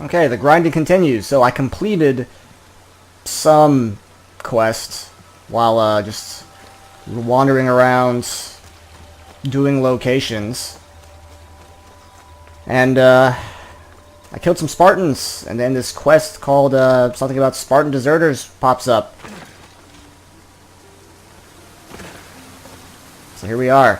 Okay, the grinding continues. So I completed some quests while just wandering around doing locations. And I killed some Spartans, and then this quest called something about Spartan deserters pops up. So here we are.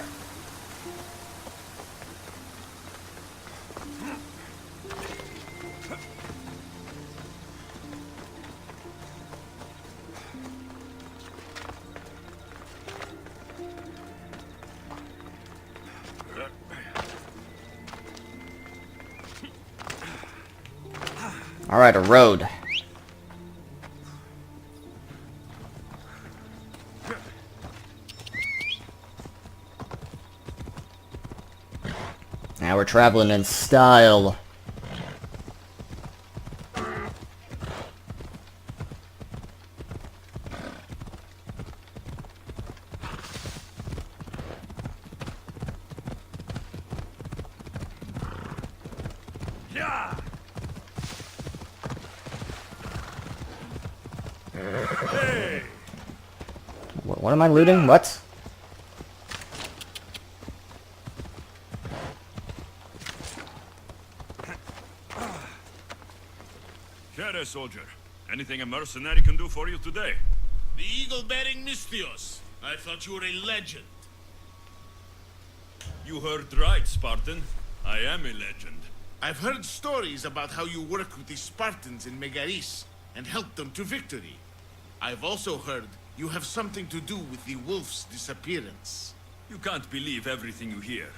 Alright, a road. Now we're traveling in style. Hey. What am I looting? What? Care, soldier. Anything a mercenary can do for you today? The eagle-bearing Mystios. I thought you were a legend. You heard right, Spartan. I am a legend. I've heard stories about how you work with the Spartans in Megaris and help them to victory. I've also heard you have something to do with the wolf's disappearance. You can't believe everything you hear.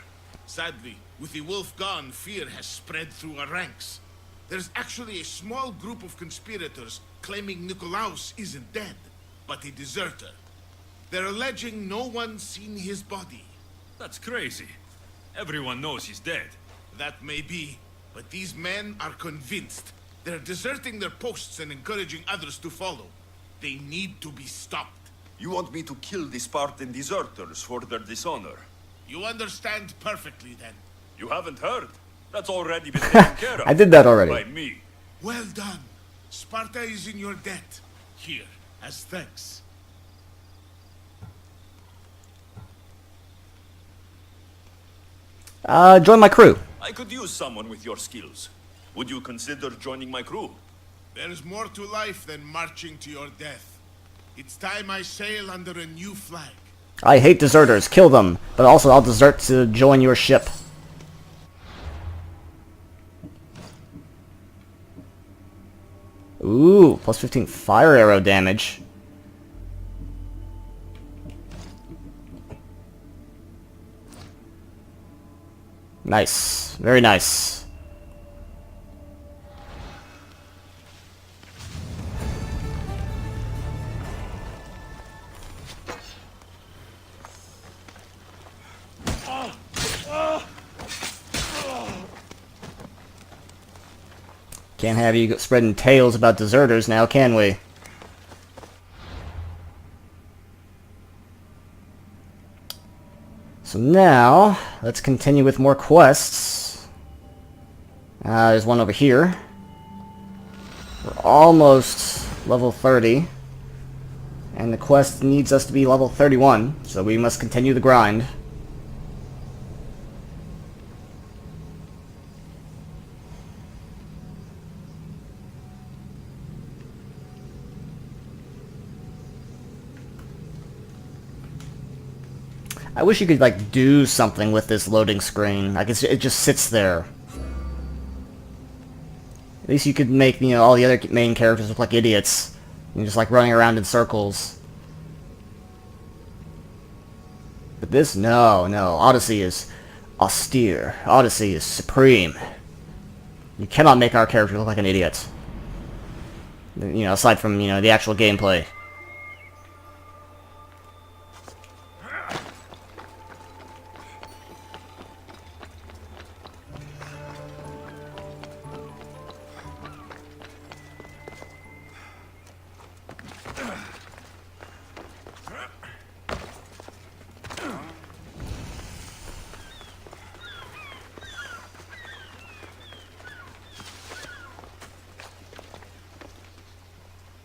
Sadly, with the wolf gone, fear has spread through our ranks. There's actually a small group of conspirators claiming Nikolaos isn't dead, but a deserter. They're alleging no one's seen his body. That's crazy. Everyone knows he's dead. That may be, but these men are convinced. They're deserting their posts and encouraging others to follow. They need to be stopped. You want me to kill the Spartan deserters for their dishonor? You understand perfectly, then. You haven't heard? That's already been taken care of. I did that already. By me. Well done. Sparta is in your debt. Here, as thanks. Join my crew. I could use someone with your skills. Would you consider joining my crew? There's more to life than marching to your death. It's time I sail under a new flag. I hate deserters. Kill them. But also, I'll desert to join your ship. Ooh, plus 15 fire arrow damage. Nice. Very nice. Can't have you spreading tales about deserters now, can we? So now, let's continue with more quests. There's one over here. We're almost level 30. And the quest needs us to be level 31, so we must continue the grind. I wish you could, like, do something with this loading screen. Like, it just sits there. At least you could make, you know, all the other main characters look like idiots. And just, like, running around in circles. But this, no. Odyssey is austere. Odyssey is supreme. You cannot make our character look like an idiot. You know, aside from, you know, the actual gameplay.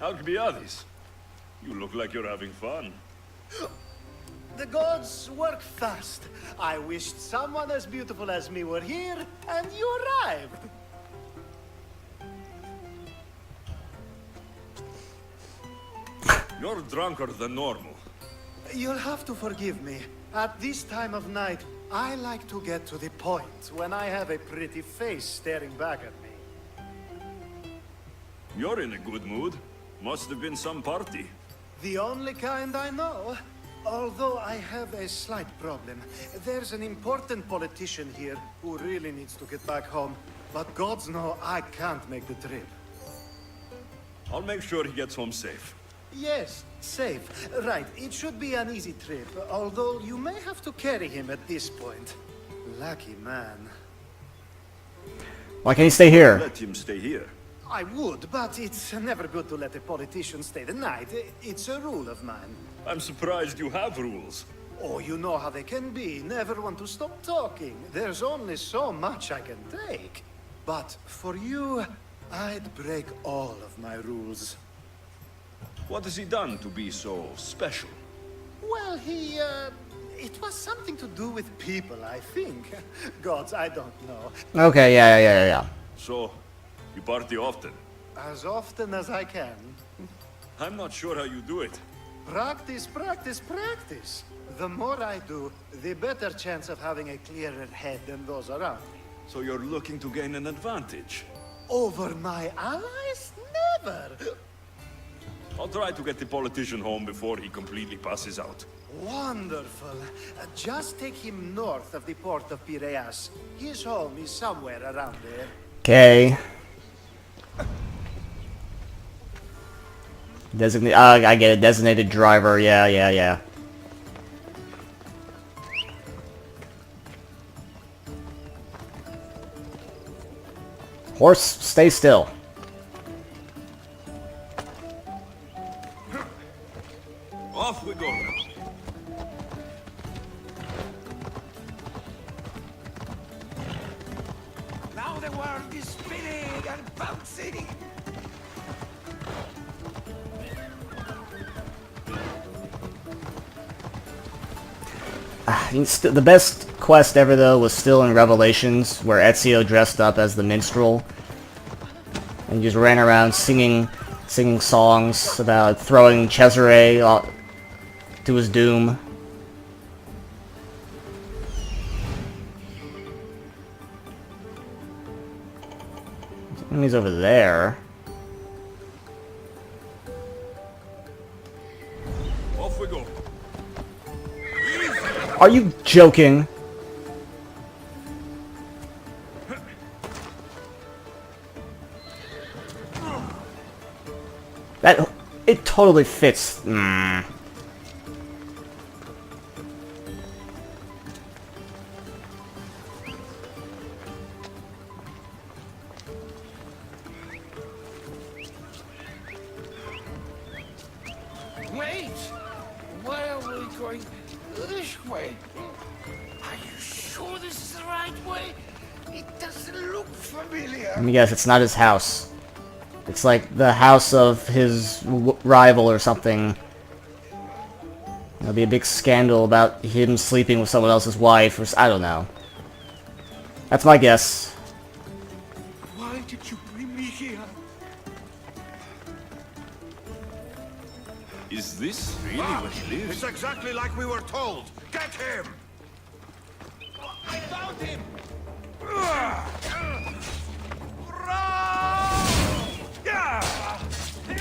Alkibiades, you look like you're having fun. The gods work fast. I wished someone as beautiful as me were here, and you arrived. You're drunker than normal. You'll have to forgive me. At this time of night, I like to get to the point when I have a pretty face staring back at me. You're in a good mood. Must have been some party. The only kind I know. Although I have a slight problem. There's an important politician here who really needs to get back home. But gods know I can't make the trip. I'll make sure he gets home safe. Yes, safe. Right, it should be an easy trip, although you may have to carry him at this point. Lucky man. Why can't he stay here? Let him stay here. I would, but it's never good to let a politician stay the night. It's a rule of mine. I'm surprised you have rules. Oh, you know how they can be. Never want to stop talking. There's only so much I can take. But for you, I'd break all of my rules. What has he done to be so special? Well, it was something to do with people, I think. Gods, I don't know. Okay, yeah. So, you party often? As often as I can. I'm not sure how you do it. Practice, practice, practice. The more I do, the better chance of having a clearer head than those around me. So you're looking to gain an advantage? Over my allies? Never! I'll try to get the politician home before he completely passes out. Wonderful. Just take him north of the port of Piraeus. His home is somewhere around there. Okay. Designate. I get it. Designated driver. Yeah. Horse, stay still. Off we go. Now the world is spinning and bouncing. The best quest ever, though, was still in Revelations, where Ezio dressed up as the minstrel and just ran around singing songs about throwing Cesare to his doom. Enemies over there. Off we go. Are you joking? It totally fits. Wait! Why are we going this way? Are you sure this is the right way? It doesn't look familiar. Let me guess, it's not his house. It's like the house of his rival or something. There'll be a big scandal about him sleeping with someone else's wife, or I don't know. That's my guess. Why did you bring me here? Is this really where he lives? It's exactly like we were told. Get him! I found him! He's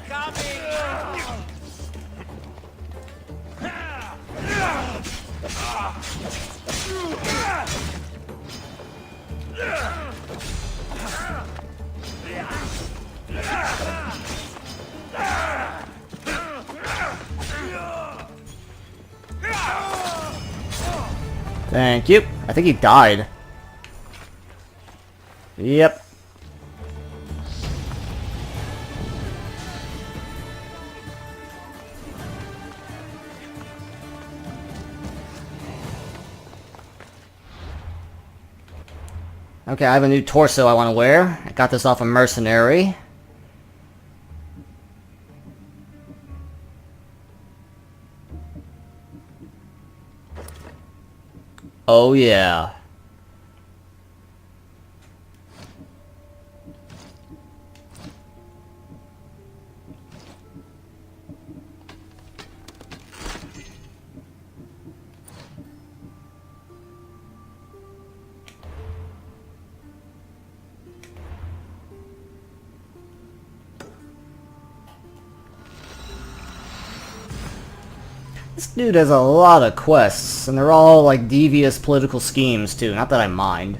coming! Thank you. I think he died. Yep. Okay, I have a new torso I want to wear. I got this off a mercenary. Oh yeah. This dude has a lot of quests, and they're all like devious political schemes too. Not that I mind.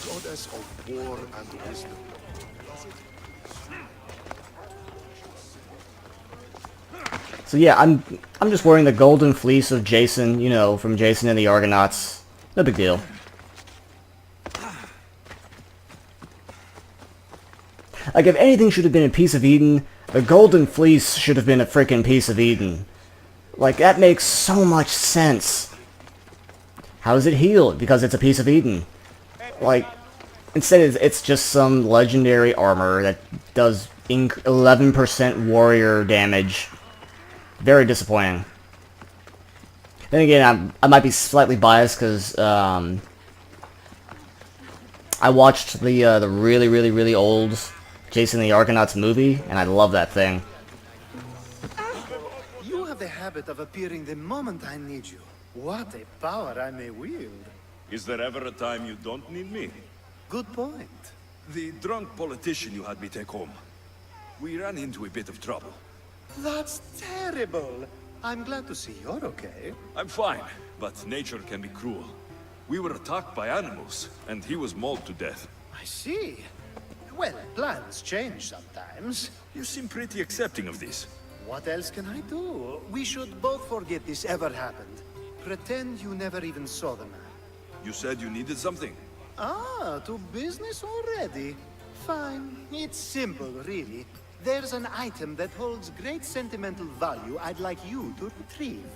Goddess of war and wisdom. So yeah, I'm just wearing the golden fleece of Jason, you know, from Jason and the Argonauts. No big deal. Like, if anything should have been a piece of Eden, the golden fleece should have been a freaking piece of Eden. Like, that makes so much sense. How does it heal? Because it's a piece of Eden. Like, instead it's just some legendary armor that does 11% warrior damage. Very disappointing. Then again, I might be slightly biased because I watched the really old Jason and the Argonauts movie, and I love that thing. You have the habit of appearing the moment I need you. What a power I may wield. Is there ever a time you don't need me? Good point. The drunk politician you had me take home. We ran into a bit of trouble. That's terrible. I'm glad to see you're okay. I'm fine, but nature can be cruel. We were attacked by animals, and he was mauled to death. I see. Well, plans change sometimes. You seem pretty accepting of this. What else can I do? We should both forget this ever happened. Pretend you never even saw the man. You said you needed something. Ah, to business already? Fine. It's simple, really. There's an item that holds great sentimental value I'd like you to retrieve.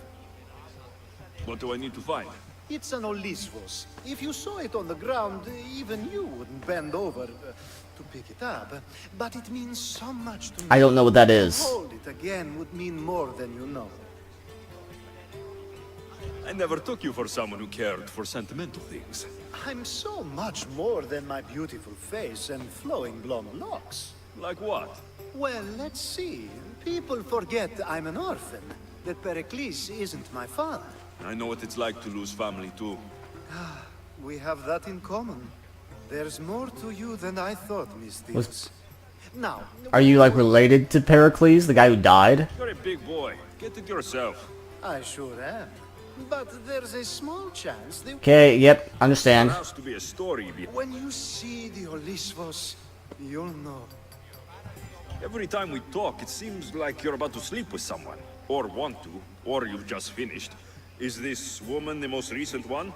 What do I need to find? It's an Olisvos. If you saw it on the ground, even you wouldn't bend over to pick it up. But it means so much to me. I don't know what that is. To hold it again would mean more than you know. I never took you for someone who cared for sentimental things. I'm so much more than my beautiful face and flowing blonde locks. Like what? Well, let's see. People forget I'm an orphan, that Pericles isn't my father. I know what it's like to lose family too. We have that in common. There's more to you than I thought, Miss Deals. Now, Are you like related to Pericles, the guy who died? You're a big boy. Get it yourself. I sure am. But there's a small chance that Okay, yep, understand. There has to be a story behind. when you see the Olisvos, you'll know. Every time we talk, it seems like you're about to sleep with someone. Or want to. Or you've just finished. Is this woman the most recent one?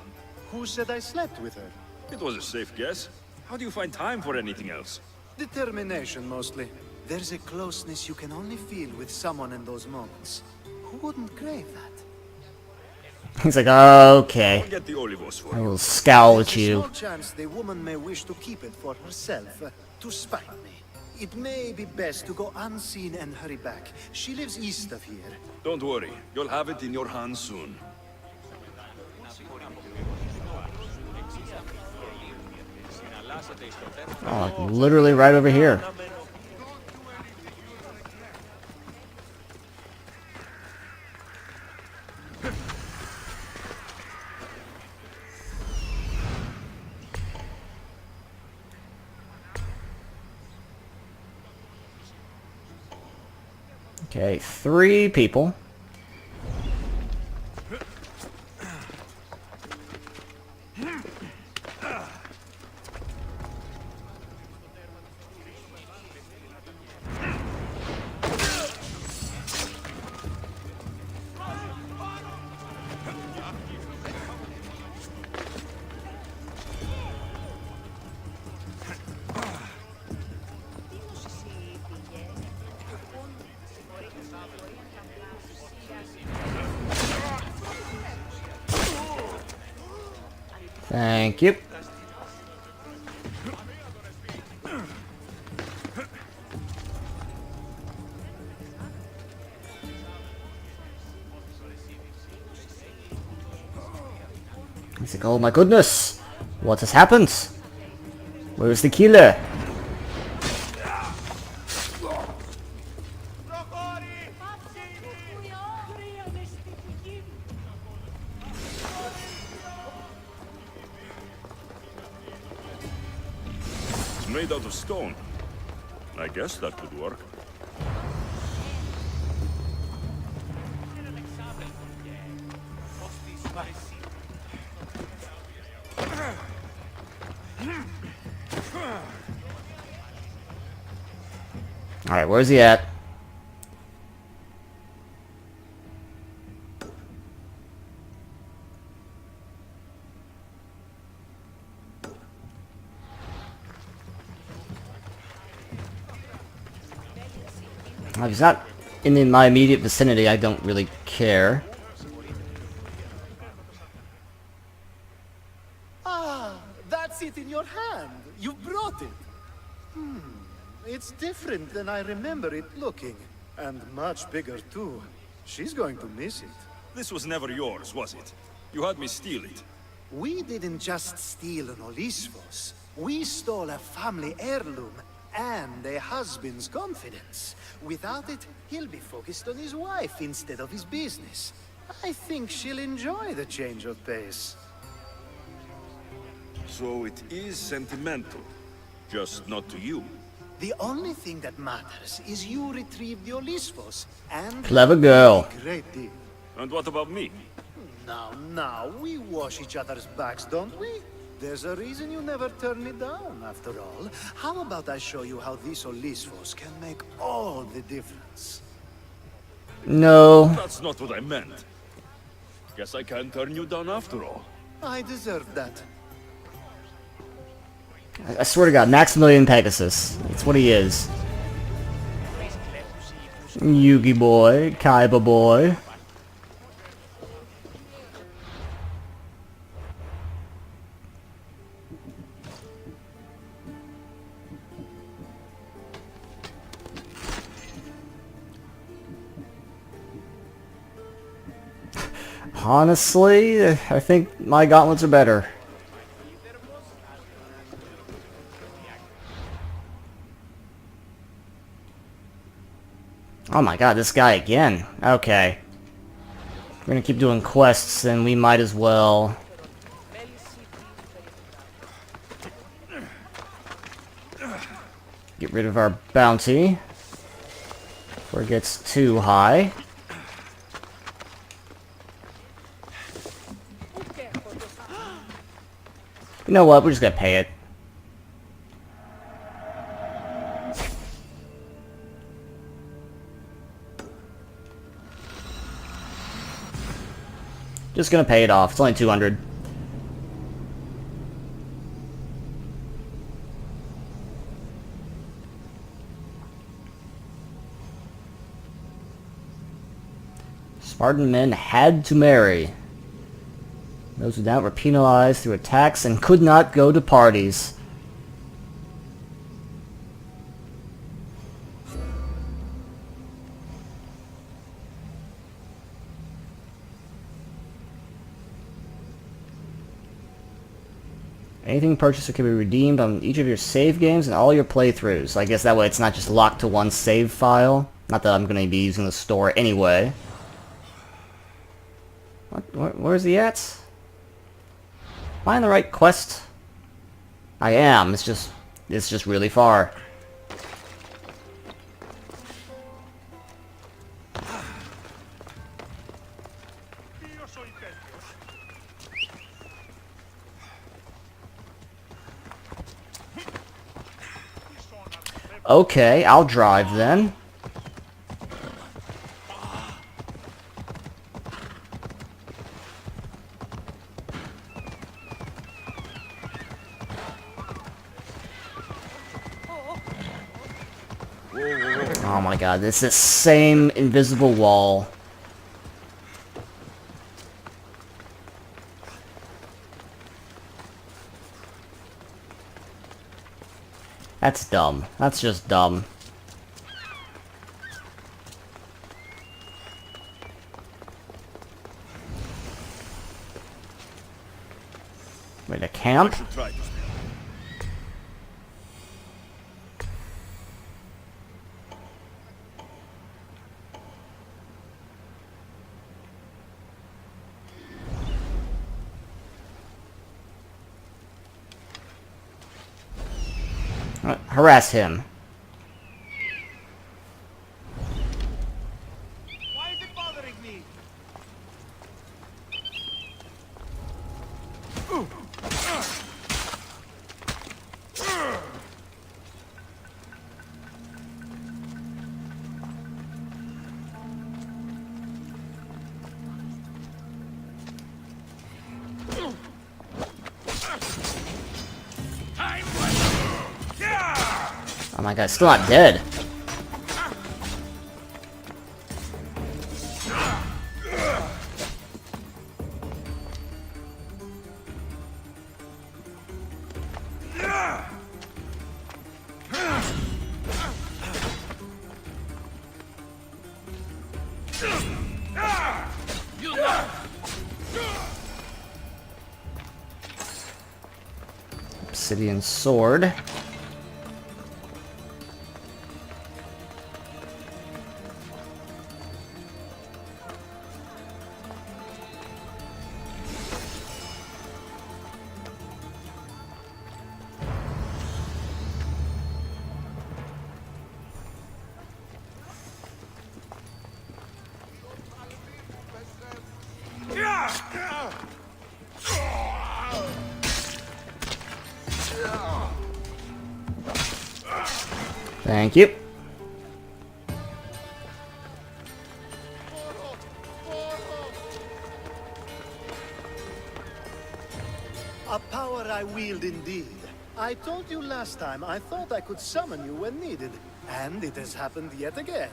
Who said I slept with her? It was a safe guess. How do you find time for anything else? Determination, mostly. There's a closeness you can only feel with someone in those moments. Who wouldn't crave that? He's like, okay. I'll get the Olivos for I you. will scowl There's at a you. small chance the woman may wish to keep it for herself, to spite me. It may be best to go unseen and hurry back. She lives east of here. Don't worry. You'll have it in your hands soon. Oh, literally right over here. Okay, 3 people. Thank you. He's like, oh my goodness! What has happened? Where is the killer? It's made out of stone. I guess that could work. Alright, where's he at? If he's not in my immediate vicinity, I don't really care. Ah, that's it in your hand. You brought it. It's different than I remember it looking. And much bigger, too. She's going to miss it. This was never yours, was it? You had me steal it. We didn't just steal an Olisvos. We stole a family heirloom and a husband's confidence. Without it, he'll be focused on his wife instead of his business. I think she'll enjoy the change of pace. So it is sentimental. Just not to you. The only thing that matters is you retrieve the Olisvos and... Clever girl. Great deal. And what about me? Now, we wash each other's backs, don't we? There's a reason you never turn me down, after all. How about I show you how these Olisvos can make all the difference? No. That's not what I meant. Guess I can't turn you down after all. I deserve that. I swear to God, Maximilian Pegasus. That's what he is. Yugi boy, Kaiba boy. Honestly, I think my gauntlets are better. Oh my god, this guy again. Okay. We're gonna keep doing quests, and we might as well... get rid of our bounty before it gets too high. You know what? We're just gonna pay it. Just gonna pay it off. It's only 200. Spartan men had to marry. Those without were penalized through attacks and could not go to parties. Anything purchased can be redeemed on each of your save games and all your playthroughs. I guess that way it's not just locked to one save file. Not that I'm going to be using the store anyway. Where's he at? Am I on the right quest? I am. It's just really far. Okay, I'll drive then. Oh my god, it's the same invisible wall. That's dumb. That's just dumb. Wait, a camp? I should try this. Harass him. Why is it bothering me? Oh my god, still not dead. Obsidian sword. Thank you. A power I wield indeed. I told you last time I thought I could summon you when needed, and it has happened yet again.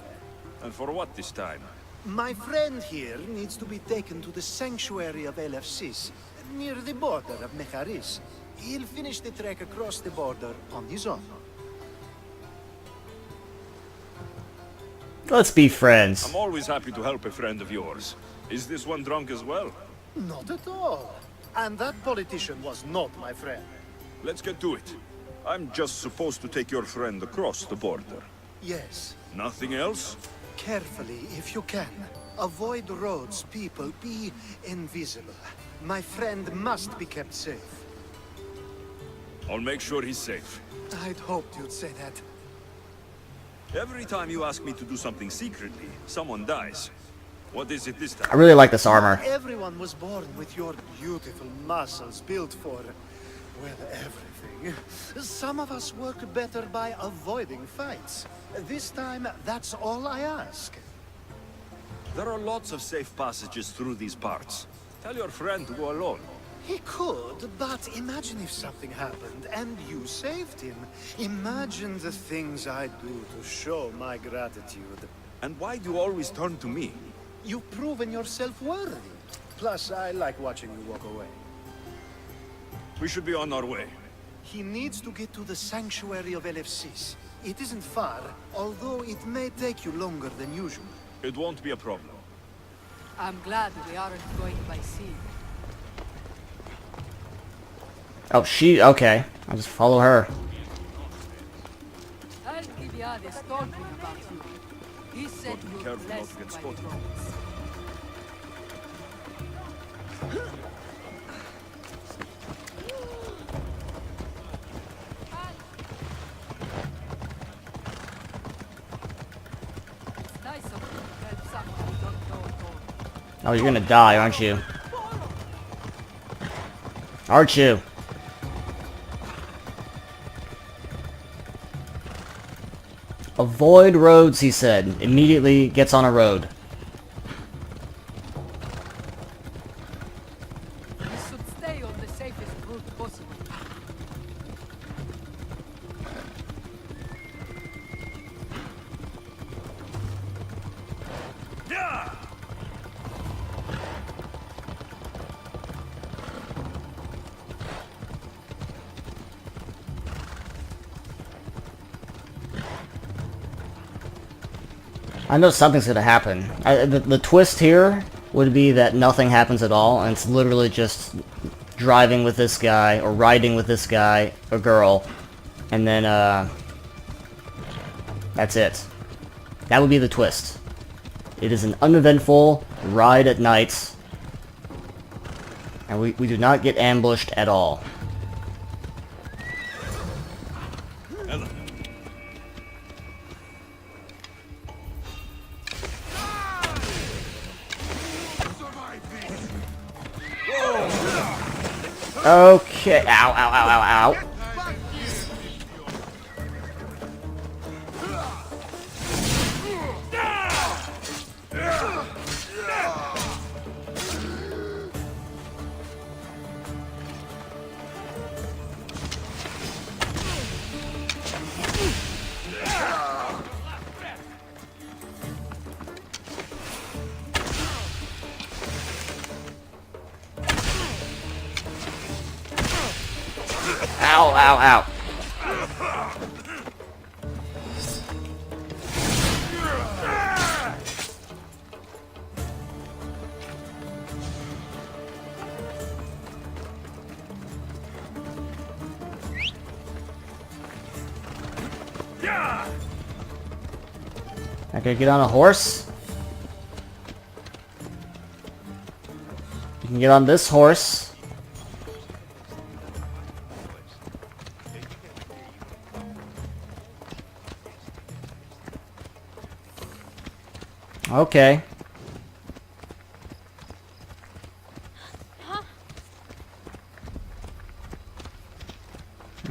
And for what this time? My friend here needs to be taken to the sanctuary of Elefsis, near the border of Mecharis. He'll finish the trek across the border on his own. Let's be friends. I'm always happy to help a friend of yours. Is this one drunk as well? Not at all. And that politician was not my friend. Let's get to it. I'm just supposed to take your friend across the border. Yes. Nothing else? Carefully, if you can. Avoid roads, people. Be invisible. My friend must be kept safe. I'll make sure he's safe. I'd hoped you'd say that. Every time you ask me to do something secretly, someone dies. What is it this I time? really like this armor. Everyone was born with your beautiful muscles built for, well, everything. Some of us work better by avoiding fights. This time, that's all I ask. There are lots of safe passages through these parts. Tell your friend to go alone. He could, but imagine if something happened and you saved him. Imagine the things I'd do to show my gratitude. And why do you always turn to me? You've proven yourself worthy. Plus, I like watching you walk away. We should be on our way. He needs to get to the sanctuary of Elefsis. It isn't far, although it may take you longer than usual. It won't be a problem. I'm glad we aren't going by sea. Oh, okay. I'll just follow her. Alkibiades told me about you. He said Be you were careful not blessed to get by spotted. the gods. It's nice of you to help someone who don't know at all. Oh, you're gonna die, aren't you? Aren't you? Avoid roads, he said. Immediately gets on a road. We should stay on the safest route possible. I know something's gonna happen. The twist here would be that nothing happens at all, and it's literally just driving with this guy, or riding with this guy, or girl, and then, that's it. That would be the twist. It is an uneventful ride at night, and we do not get ambushed at all. Ella. Okay, ow, ow, ow, ow, ow. Ow, ow, ow. I could get on a horse. You can get on this horse. Okay.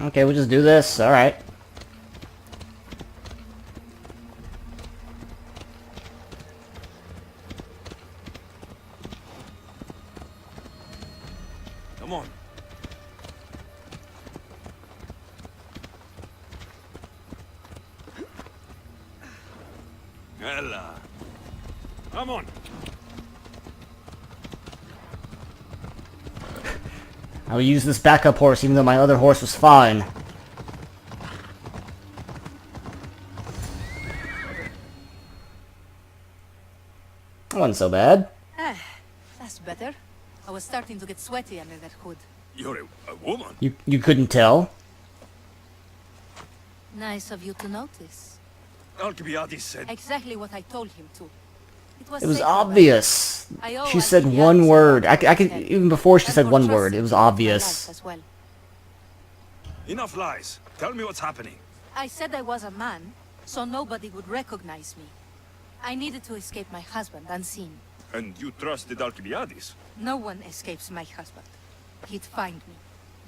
Okay, we'll just do this. Alright. Come on. Ella. Come on. I will use this backup horse even though my other horse was fine. That wasn't so bad. Ah, that's better. I was starting to get sweaty under that hood. You're a woman. You couldn't tell? Nice of you to notice. Alkibiades said... Exactly what I told him to. It was sacred, obvious. I owe She said Alkibiades one a word. lot I could for even before she and said for one word. trusting It was me with my obvious. life as well. Enough lies. Tell me what's happening. I said I was a man, so nobody would recognize me. I needed to escape my husband unseen. And you trusted Alkibiades? No one escapes my husband. He'd find me.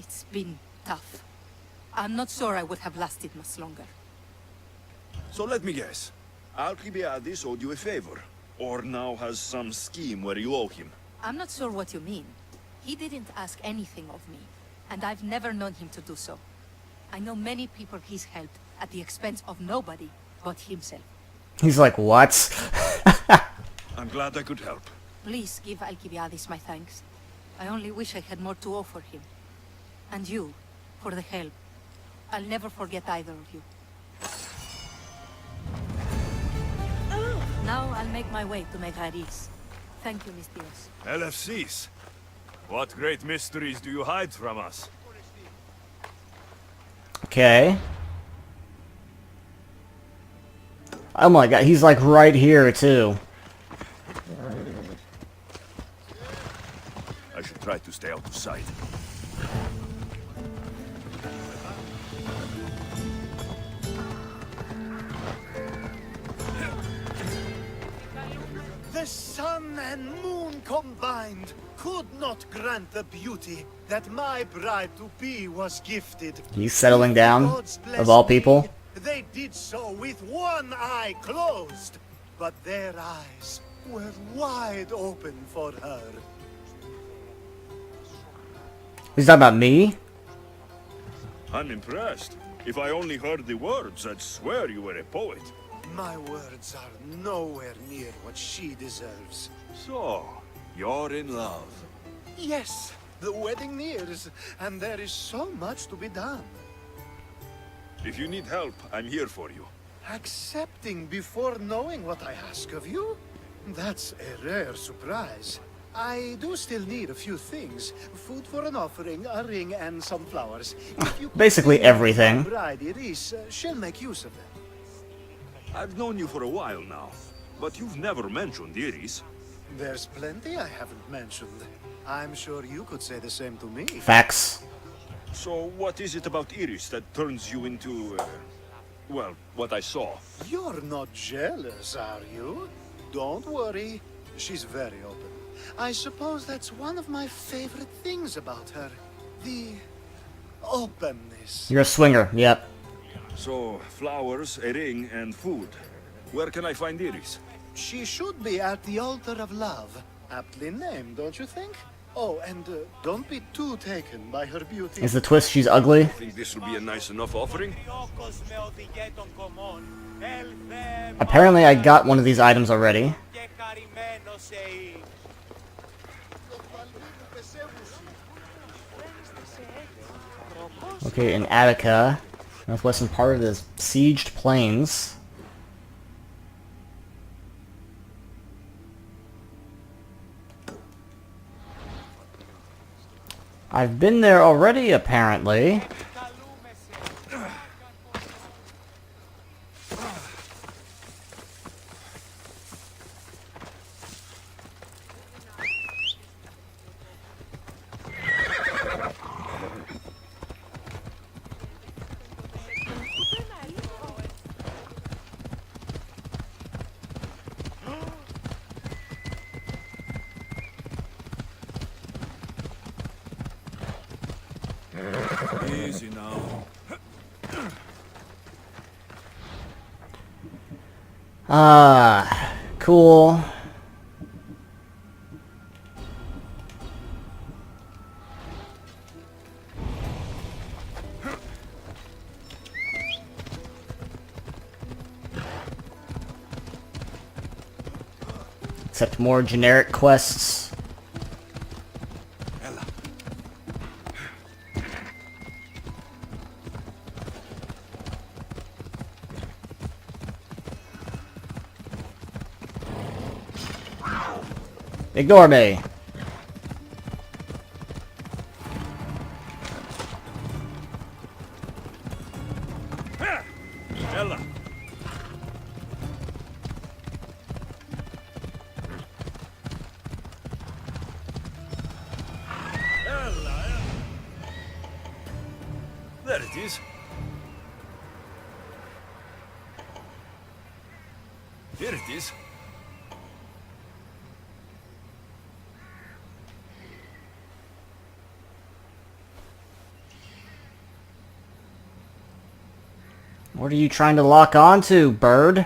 It's been tough. I'm not sure I would have lasted much longer. So let me guess. Alkibiades owed you a favor. Or now has some scheme where you owe him. I'm not sure what you mean. He didn't ask anything of me, and I've never known him to do so. I know many people he's helped at the expense of nobody but himself. He's like, what? I'm glad I could help. Please give Alkibiades my thanks. I only wish I had more to offer him. And you, for the help. I'll never forget either of you. Now I'll make my way to Megaris. Thank you, Miss Dios. LFCs. What great mysteries do you hide from us? Okay. Oh my god, he's like right here too. I should try to stay out of sight. The sun and moon combined could not grant the beauty that my bride-to-be was gifted. He's settling down, Gods bless of all me, people. They did so with one eye closed, but their eyes were wide open for her. He's talking about me? I'm impressed. If I only heard the words, I'd swear you were a poet. My words are nowhere near what she deserves. So, you're in love. Yes, the wedding nears, and there is so much to be done. If you need help, I'm here for you. Accepting before knowing what I ask of you? That's a rare surprise. I do still need a few things. Food for an offering, a ring, and some flowers. If you could Basically bring me everything. my bride Iris, she'll make use of them. I've known you for a while now, but you've never mentioned Iris. There's plenty I haven't mentioned. I'm sure you could say the same to me. Facts. So what is it about Iris that turns you into, well, what I saw? You're not jealous, are you? Don't worry. She's very open. I suppose that's one of my favorite things about her. The openness. You're a swinger, yep. So, flowers, a ring, and food. Where can I find Iris? She should be at the altar of love. Aptly named, don't you think? Oh, and don't be too taken by her beauty. Is the twist she's ugly? Think this will be a nice enough offering? Apparently I got one of these items already. Okay, in Attica, northwestern part of the sieged plains. I've been there already, apparently. Easy now. Cool. Except more generic quests. Ignore me. Ella. Ella. There it is. Here it is. What are you trying to lock onto, bird?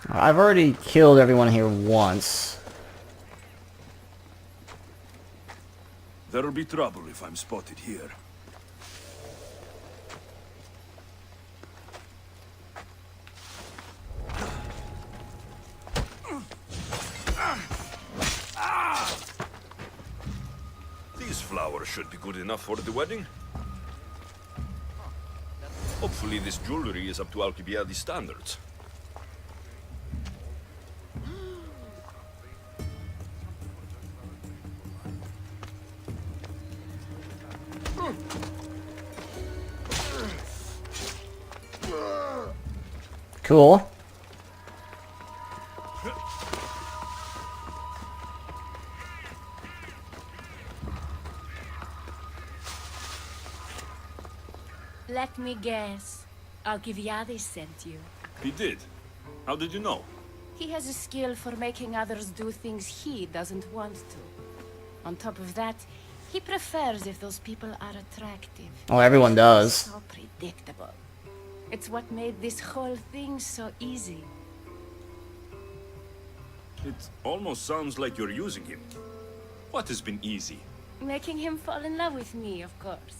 I've already killed everyone here once. There'll be trouble if I'm spotted here. These flowers should be good enough for the wedding. Hopefully this jewelry is up to Alkibiades standards. Cool. Let me guess. Alkibiades sent you. He did. How did you know? He has a skill for making others do things he doesn't want to. On top of that, he prefers if those people are attractive. Oh, everyone does. So predictable. It's what made this whole thing so easy. It almost sounds like you're using him. What has been easy? Making him fall in love with me, of course.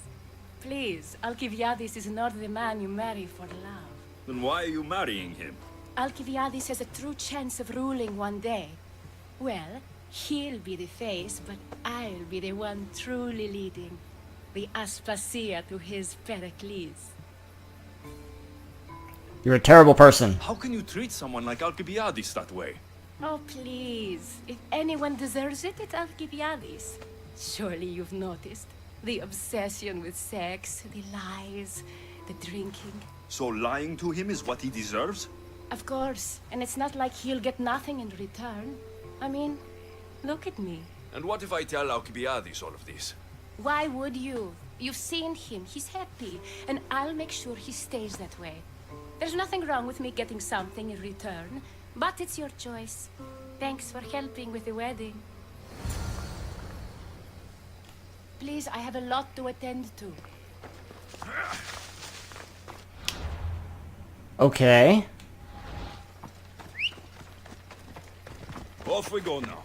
Please, Alkibiades is not the man you marry for love. Then why are you marrying him? Alkibiades has a true chance of ruling one day. Well, he'll be the face, but I'll be the one truly leading. The Aspasia to his Pericles. You're a terrible person. How can you treat someone like Alkibiades that way? Oh, please. If anyone deserves it, it's Alkibiades. Surely you've noticed. The obsession with sex, the lies, the drinking. So lying to him is what he deserves? Of course. And it's not like he'll get nothing in return. I mean, look at me. And what if I tell Alkibiades all of this? Why would you? You've seen him. He's happy. And I'll make sure he stays that way. There's nothing wrong with me getting something in return. But it's your choice. Thanks for helping with the wedding. Please, I have a lot to attend to. Okay. Off we go now.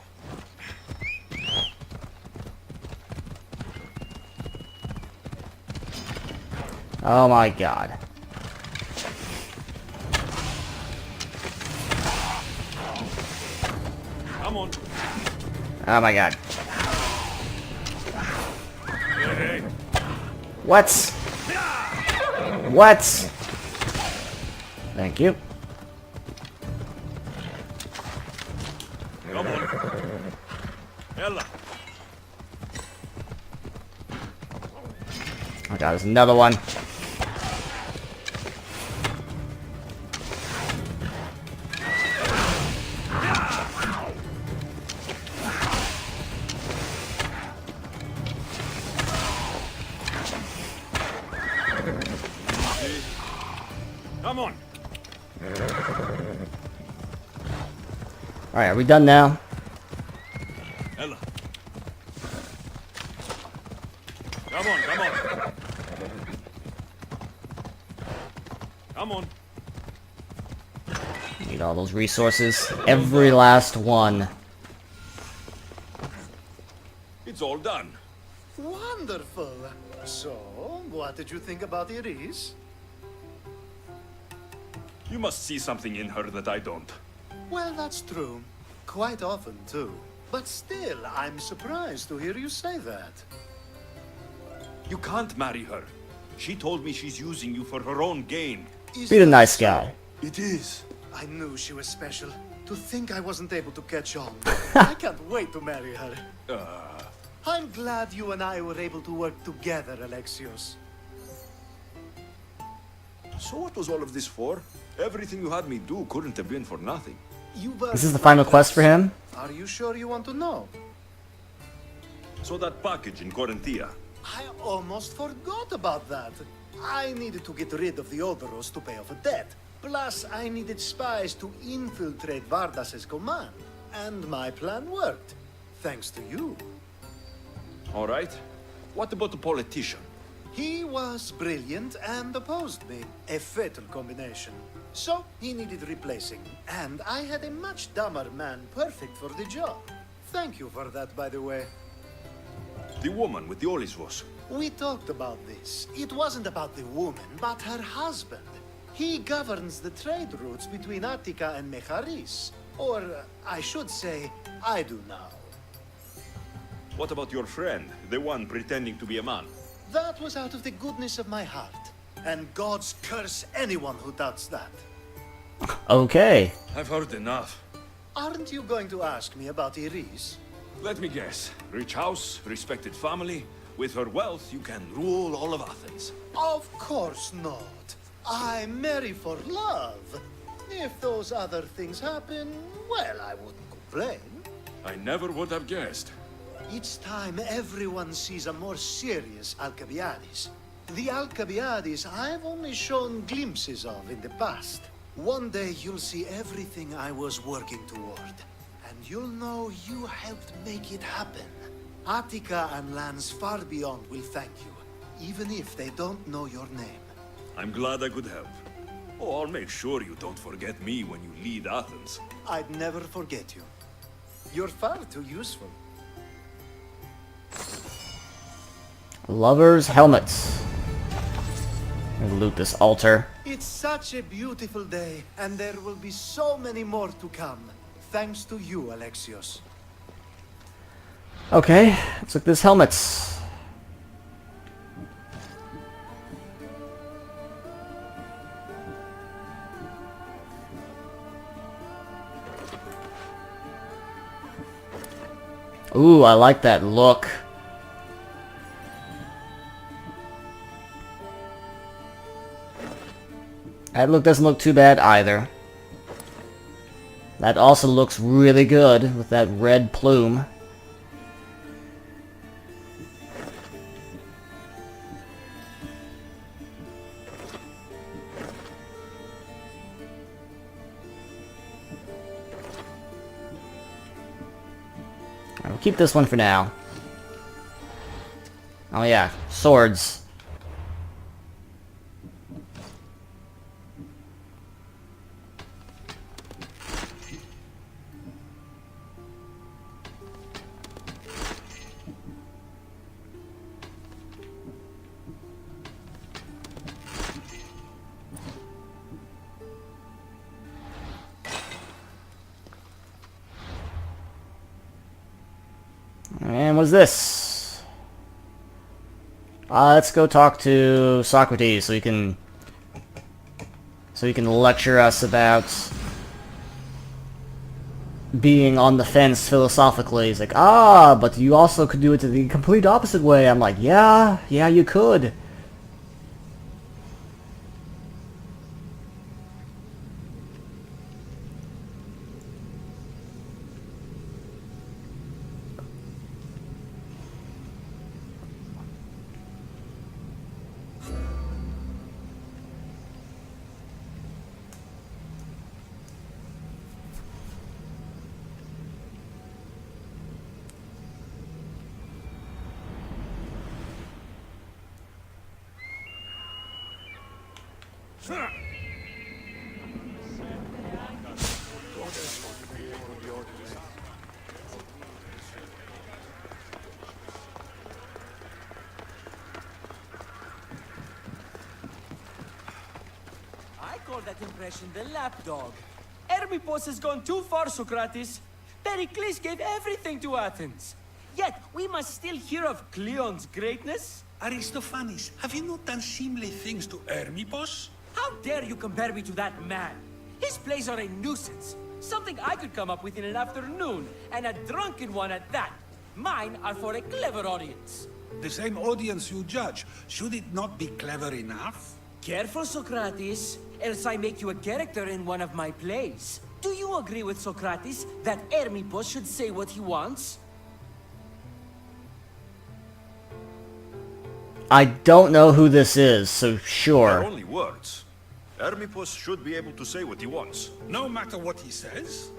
Oh my god. Come on. Oh my god. Hey. What? What? Thank you. Come on. Ella. Oh god, there's another one. Come on. Alright, are we done now? Ella. Come on, come on. Come on. Need all those resources. Every last one. It's all done. Wonderful. So, what did you think about Iris? You must see something in her that I don't. Well, that's true. Quite often, too. But still, I'm surprised to hear you say that. You can't marry her. She told me she's using you for her own gain. Is Be the that nice so? guy. It is. I knew she was special. To think I wasn't able to catch on. I can't wait to marry her. I'm glad you and I were able to work together, Alexios. So what was all of this for? Everything you had me do couldn't have been for nothing. You were This is the final quest for him? Are you sure you want to know? So that package in Corinthia. I almost forgot about that. I needed to get rid of the Odoros to pay off a debt. Plus, I needed spies to infiltrate Vardas's command. And my plan worked. Thanks to you. All right. What about the politician? He was brilliant and opposed me. A fatal combination. So, he needed replacing. And I had a much dumber man perfect for the job. Thank you for that, by the way. The woman with the Olisvos. We talked about this. It wasn't about the woman, but her husband. He governs the trade routes between Attica and Mecharis. Or, I should say, I do now. What about your friend, the one pretending to be a man? That was out of the goodness of my heart. And God's curse anyone who doubts that. Okay. I've heard enough. Aren't you going to ask me about Iris? Let me guess. Rich house, respected family. With her wealth, you can rule all of Athens. Of course not. I marry for love. If those other things happen, well, I wouldn't complain. I never would have guessed. Each time everyone sees a more serious Alkibiades. The Alkibiades I've only shown glimpses of in the past. One day you'll see everything I was working toward. And you'll know you helped make it happen. Attica and lands far beyond will thank you, even if they don't know your name. I'm glad I could help. Oh, I'll make sure you don't forget me when you lead Athens. I'd never forget you. You're far too useful. Lover's helmets. Loot this altar. It's such a beautiful day, and there will be so many more to come. Thanks to you, Alexios. Okay, let's look at this helmet. Ooh, I like that look. That look doesn't look too bad either. That also looks really good with that red plume. I'll keep this one for now. Oh yeah, swords. And what's this? Let's go talk to Socrates so he can lecture us about being on the fence philosophically. He's like, but you also could do it the complete opposite way. I'm like, yeah, you could. I call that impression the lapdog. Hermippos has gone too far, Socrates. Pericles gave everything to Athens. Yet, we must still hear of Cleon's greatness. Aristophanes, have you not done seemly things to Hermippos? How dare you compare me to that man? His plays are a nuisance. Something I could come up with in an afternoon, and a drunken one at that. Mine are for a clever audience. The same audience you judge. Should it not be clever enough? Careful, Socrates, else I make you a character in one of my plays. Do you agree with Socrates that Hermippos should say what he wants? I don't know who this is, so sure. They're only words. Hermippos should be able to say what he wants. No matter what he says?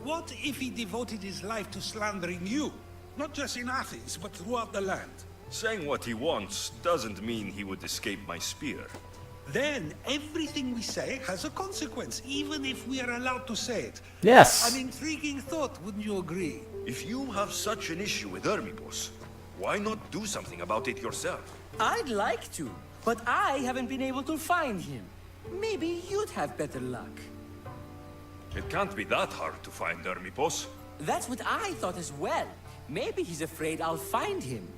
What if he devoted his life to slandering you? Not just in Athens, but throughout the land. Saying what he wants doesn't mean he would escape my spear. Then everything we say has a consequence, even if we are allowed to say it. Yes. An intriguing thought, wouldn't you agree? If you have such an issue with Hermippos, why not do something about it yourself? I'd like to, but I haven't been able to find him. Maybe you'd have better luck. It can't be that hard to find Hermippos. That's what I thought as well. Maybe he's afraid I'll find him.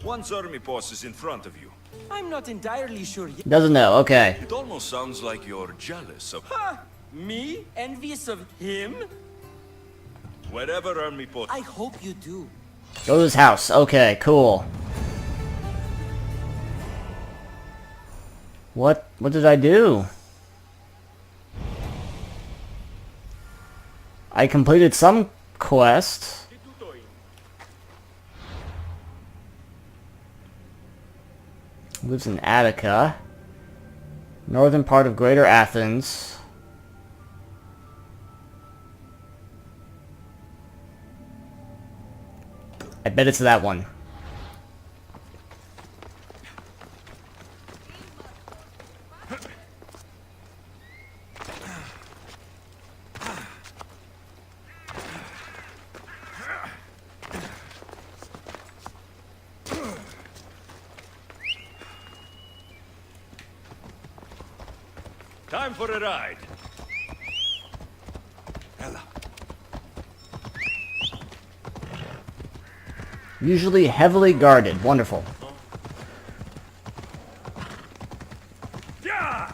Once Hermippos is in front of you, I'm not entirely sure yet. Doesn't know, okay. it almost sounds like you're jealous of Ha! Me? Envious of him? wherever Hermippos. I hope you do. Go to his house. Okay, cool. What did I do? I completed some quest. Lives in Attica. Northern part of Greater Athens. I bet it's that one. Time for a ride. Ella. Usually heavily guarded. Wonderful. Yeah!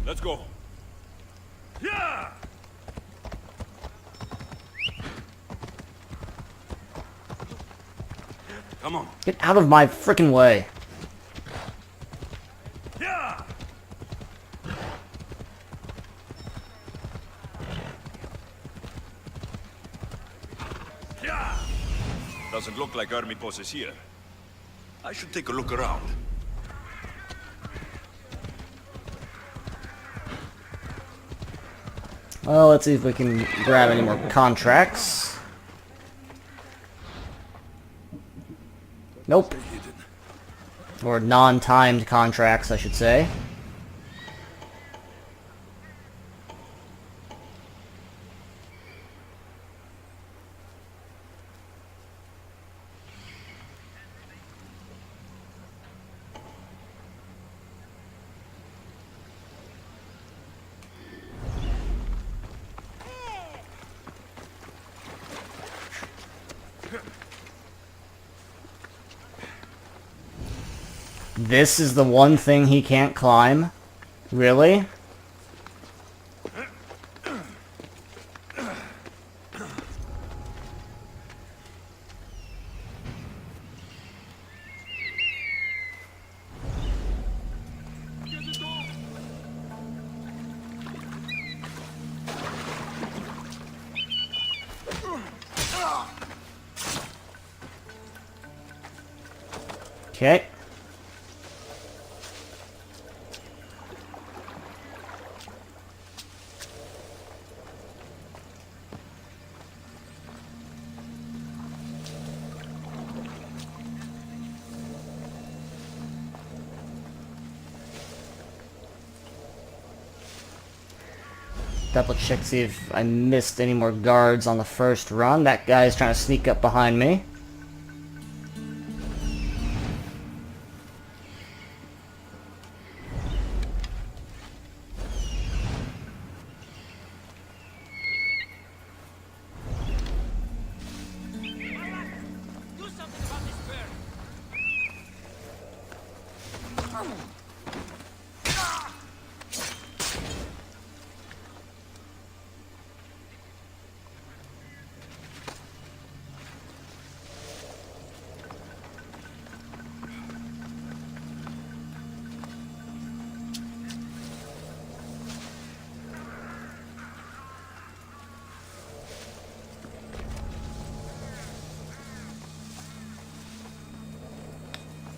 Let's go. Yeah! Come on. Get out of my frickin' way. Yeah! Yeah! Doesn't look like army poses here. I should take a look around. Well, let's see if we can grab any more contracts. Nope. Or non-timed contracts, I should say. This is the one thing he can't climb? Really? Okay. Double check, see if I missed any more guards on the first run. That guy's trying to sneak up behind me. Do something about this bird.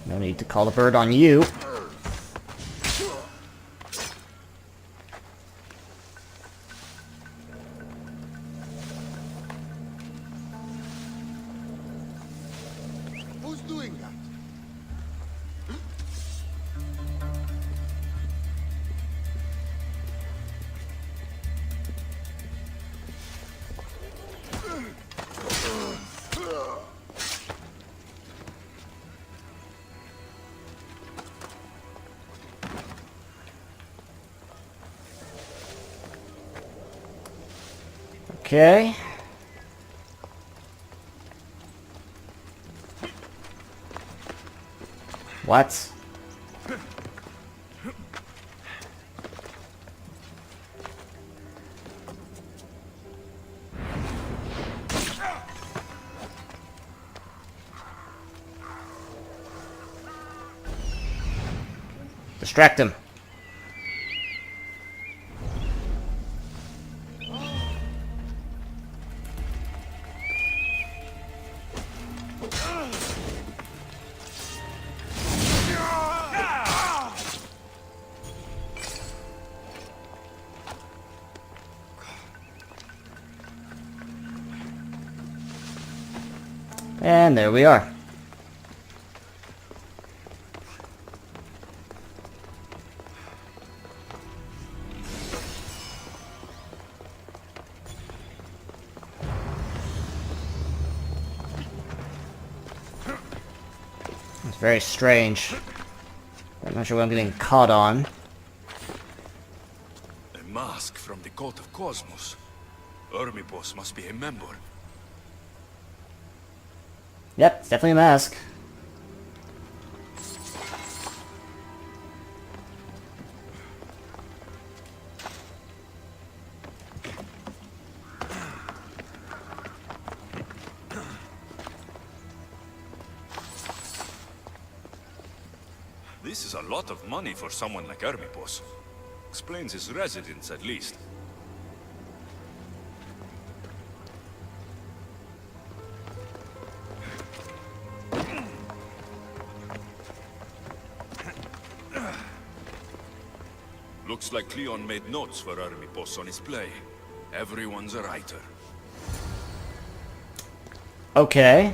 No need to call the bird on you. Who's doing that? Okay. What? Distract him. And there we are. It's very strange. I'm not sure what I'm getting caught on. A mask from the cult of Cosmos. Ermipos must be a member. Yep, it's definitely a mask. This is a lot of money for someone like Ermipos. Explains his residence, at least. Looks like Cleon made notes for Ermipos on his play. Everyone's a writer. Okay.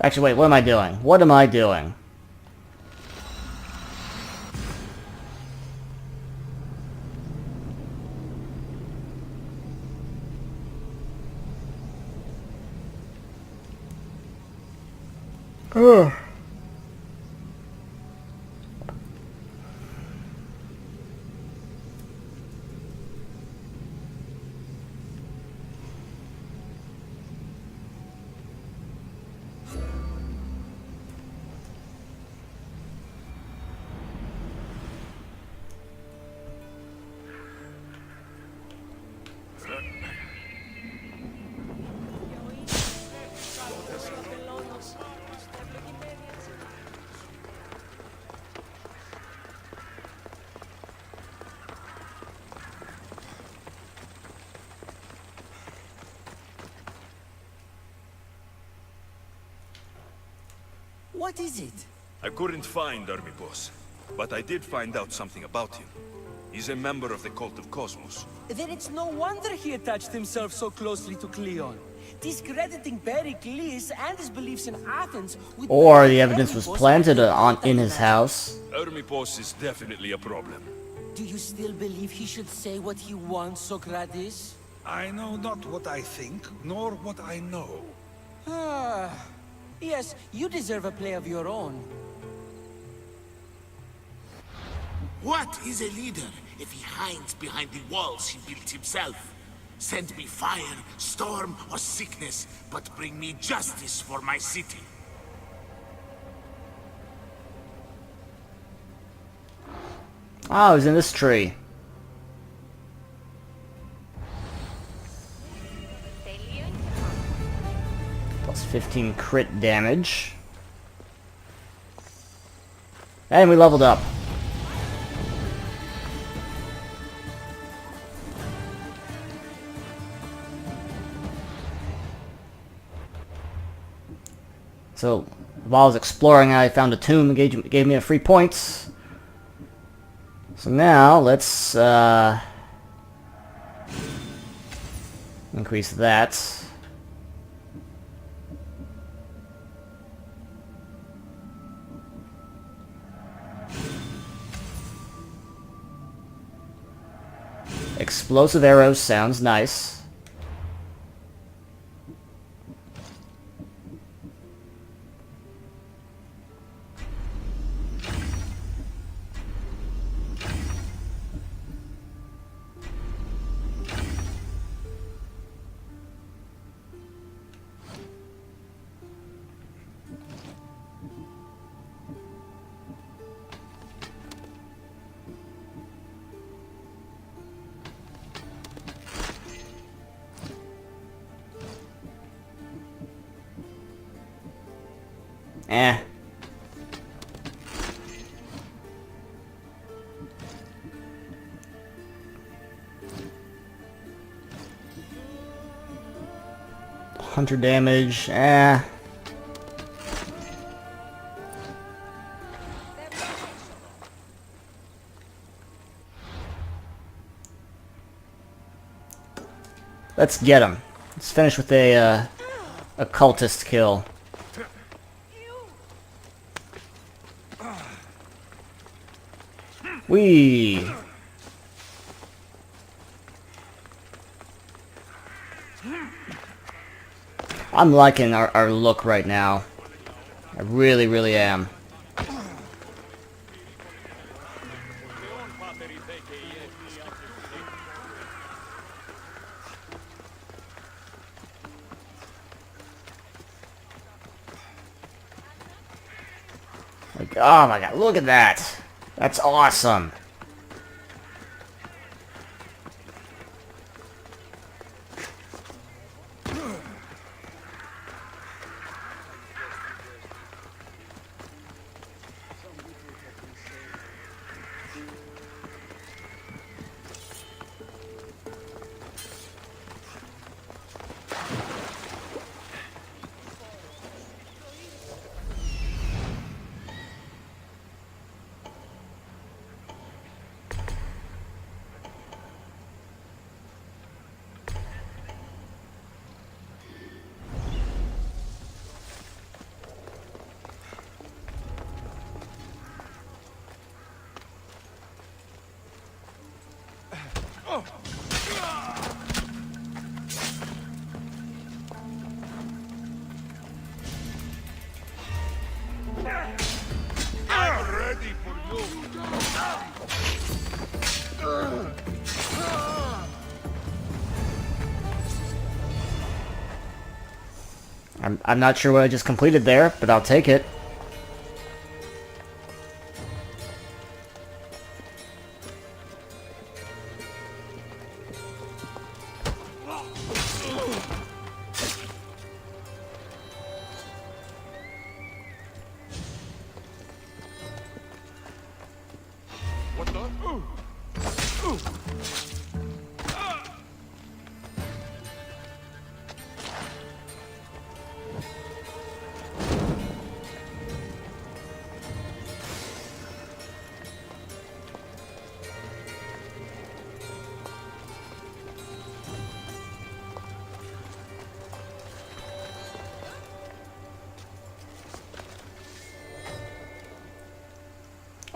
Actually, wait, what am I doing? What am I doing? Ugh. What is it? I couldn't find Ermipos, but I did find out something about him. He's a member of the cult of Cosmos. Then it's no wonder he attached himself so closely to Cleon, discrediting Pericles and his beliefs in Athens with Or the evidence was planted in his house. Ermipos is definitely a problem. Do you still believe he should say what he wants, Socrates? I know not what I think, nor what I know. Ah, yes, you deserve a play of your own. What is a leader if he hides behind the walls he built himself? Send me fire, storm, or sickness, but bring me justice for my city. Oh, it was in this tree. Plus 15 crit damage. And we leveled up. So, while I was exploring, I found a tomb and gave me a free points. So now, let's increase that. Explosive arrows sounds nice. Eh. Hunter damage, eh. Let's get him. Let's finish with a cultist kill. Whee! I'm liking our look right now. I really, really am. Like, oh my god, look at that! That's awesome! I'm not sure what I just completed there, but I'll take it. What the?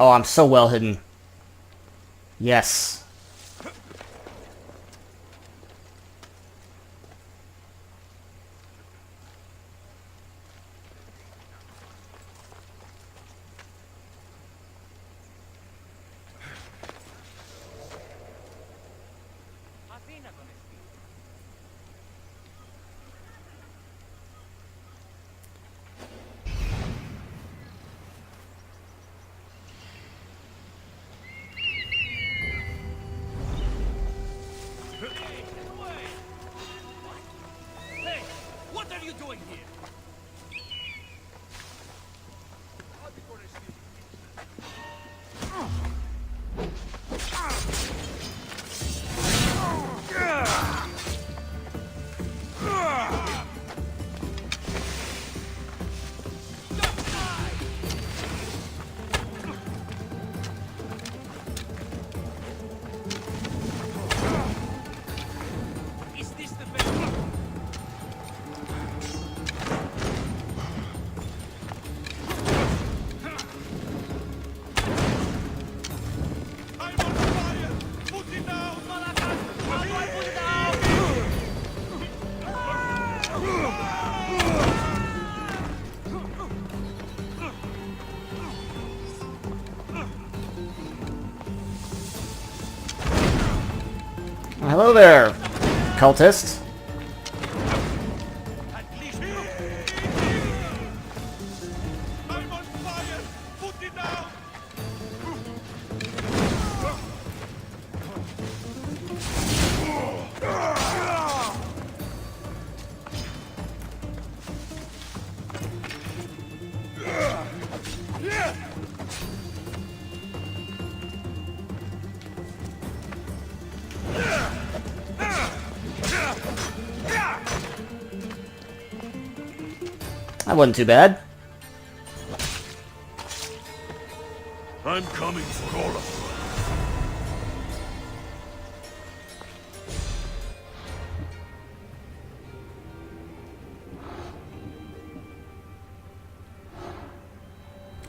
Oh, I'm so well hidden. Yes. What are you doing here? Is this the best? I'm on fire! Put it down! How do I put it out? Hello there, cultist. I'm on fire! Put it down! That wasn't too bad. I'm coming for all of you.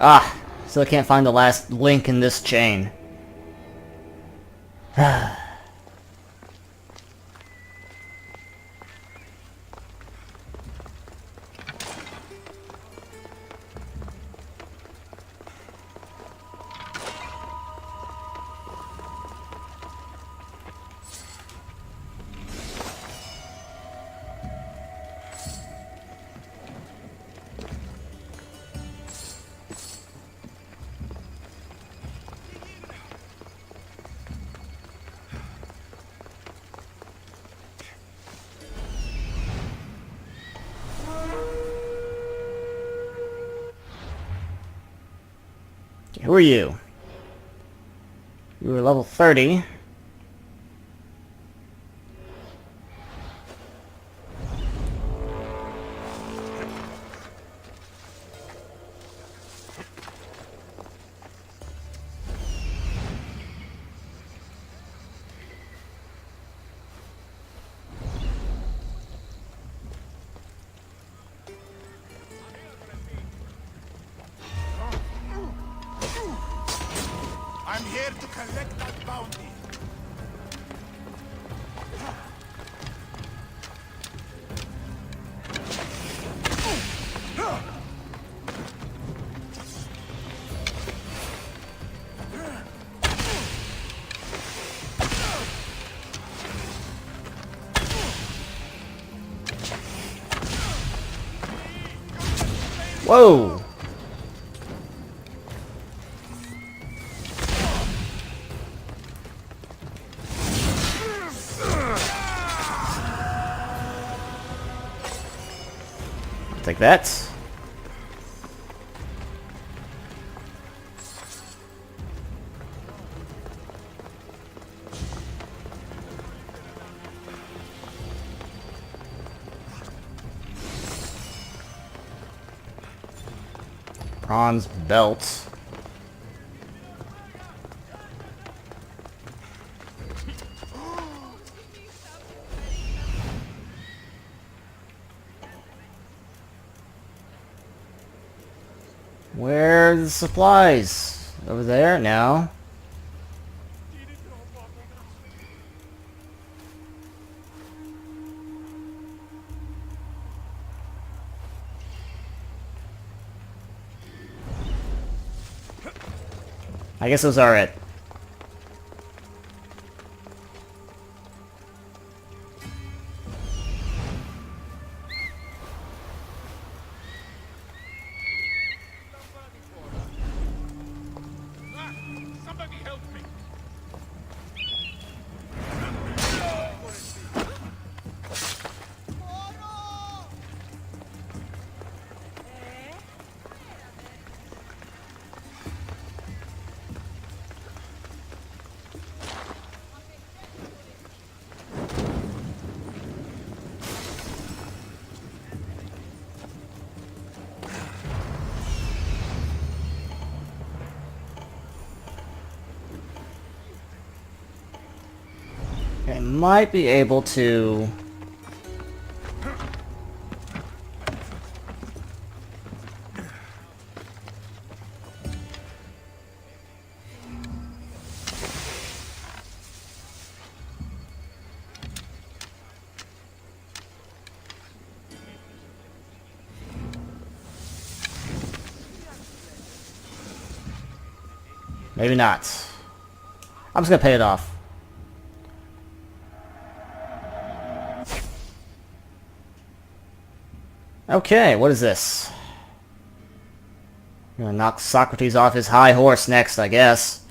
Ah, still can't find the last link in this chain. Who are you? You were level 30. I'm here to collect that bounty. Whoa! Take that. Bronze belt. Where's the supplies? Over there? No. I guess those are it. Somebody help me. I might be able to... Maybe not. I'm just gonna pay it off. Okay, what is this? I'm gonna knock Socrates off his high horse next, I guess.